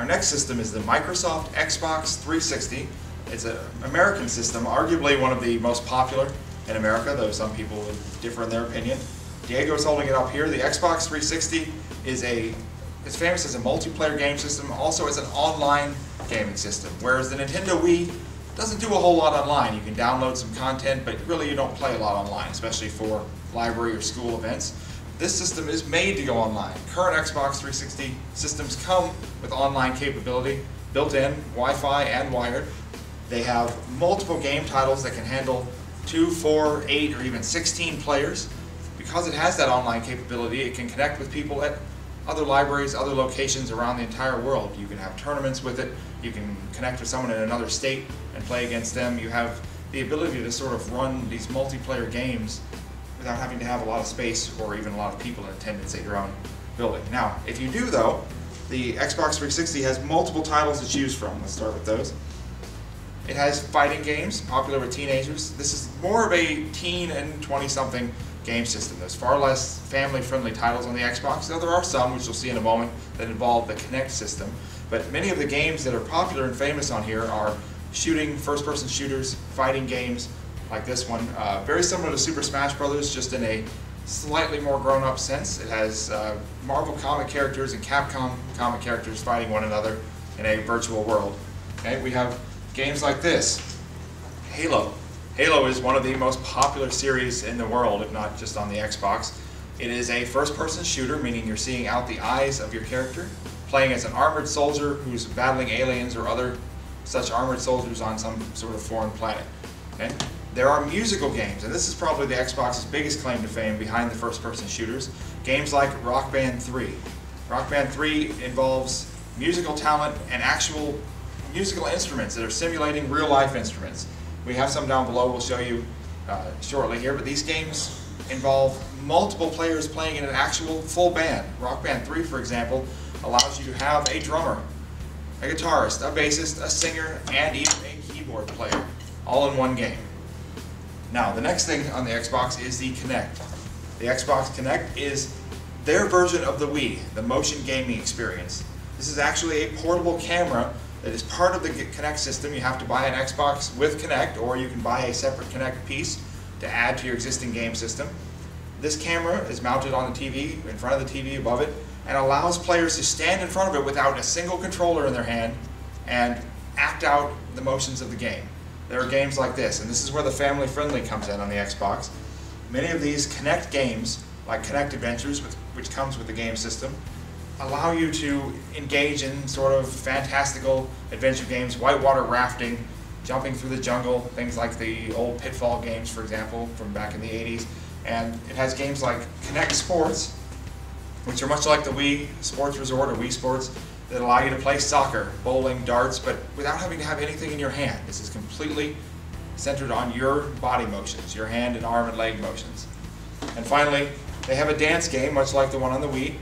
Our next system is the Microsoft Xbox 360. It's an American system, arguably one of the most popular in America, though some people would differ in their opinion. Diego's holding it up here. The Xbox 360 is it's famous as a multiplayer game system, also as an online gaming system, whereas the Nintendo Wii doesn't do a whole lot online. You can download some content, but really you don't play a lot online, especially for library or school events. This system is made to go online. Current Xbox 360 systems come with online capability, built-in, Wi-Fi, and wired. They have multiple game titles that can handle 2, 4, 8, or even 16 players. Because it has that online capability, it can connect with people at other libraries, other locations around the entire world. You can have tournaments with it, you can connect with someone in another state and play against them. You have the ability to sort of run these multiplayer games without having to have a lot of space or even a lot of people in attendance at your own building. Now, if you do though, the Xbox 360 has multiple titles to choose from. Let's start with those. It has fighting games, popular with teenagers. This is more of a teen and 20-something game system. There's far less family-friendly titles on the Xbox, though there are some, which you'll see in a moment, that involve the Kinect system. But many of the games that are popular and famous on here are shooting, first-person shooters, fighting games, like this one. Very similar to Super Smash Bros., just in a slightly more grown-up sense. It has Marvel comic characters and Capcom comic characters fighting one another in a virtual world. Okay, we have games like this. Halo. Halo is one of the most popular series in the world, if not just on the Xbox. It is a first-person shooter, meaning you're seeing out the eyes of your character, playing as an armored soldier who's battling aliens or other such armored soldiers on some sort of foreign planet. Okay? There are musical games, and this is probably the Xbox's biggest claim to fame behind the first-person shooters. Games like Rock Band 3. Rock Band 3 involves musical talent and actual musical instruments that are simulating real-life instruments. We have some down below we'll show you shortly here, but these games involve multiple players playing in an actual full band. Rock Band 3, for example, allows you to have a drummer, a guitarist, a bassist, a singer, and even a keyboard player, all in one game. Now, the next thing on the Xbox is the Kinect. The Xbox Kinect is their version of the Wii, the motion gaming experience. This is actually a portable camera that is part of the Kinect system. You have to buy an Xbox with Kinect, or you can buy a separate Kinect piece to add to your existing game system. This camera is mounted on the TV, in front of the TV above it, and allows players to stand in front of it without a single controller in their hand and act out the motions of the game. There are games like this, and this is where the family-friendly comes in on the Xbox. Many of these Kinect games, like Kinect Adventures, which comes with the game system, allow you to engage in sort of fantastical adventure games, whitewater rafting, jumping through the jungle, things like the old Pitfall games, for example, from back in the 80s. And it has games like Kinect Sports, which are much like the Wii Sports Resort or Wii Sports, that allow you to play soccer, bowling, darts, but without having to have anything in your hand. This is completely centered on your body motions, your hand and arm and leg motions. And finally, they have a dance game, much like the one on the Wii.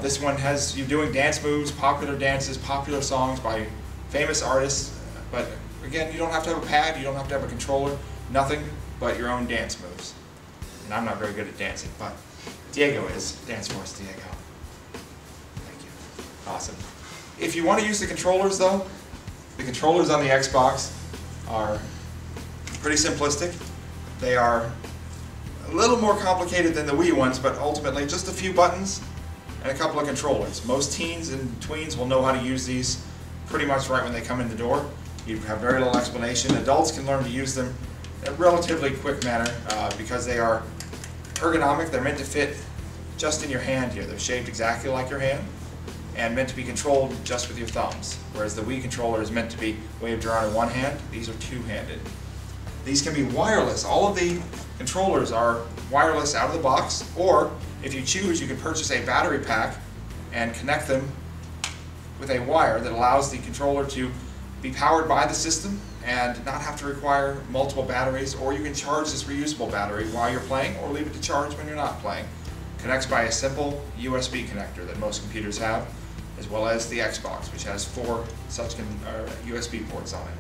This one has you doing dance moves, popular dances, popular songs by famous artists, but again, you don't have to have a pad, you don't have to have a controller, nothing but your own dance moves. And I'm not very good at dancing, but Diego is. Dance for us, Diego. Thank you. Awesome. If you want to use the controllers though, the controllers on the Xbox are pretty simplistic. They are a little more complicated than the Wii ones, but ultimately just a few buttons and a couple of controllers. Most teens and tweens will know how to use these pretty much right when they come in the door. You have very little explanation. Adults can learn to use them in a relatively quick manner because they are ergonomic. They're meant to fit just in your hand here. They're shaped exactly like your hand and meant to be controlled just with your thumbs, whereas the Wii controller is meant to be waved around in one hand. These are two-handed. These can be wireless. All of the controllers are wireless out of the box, or if you choose, you can purchase a battery pack and connect them with a wire that allows the controller to be powered by the system and not have to require multiple batteries, or you can charge this reusable battery while you're playing or leave it to charge when you're not playing. Connects by a simple USB connector that most computers have, as well as the Xbox, which has 4 such USB ports on it.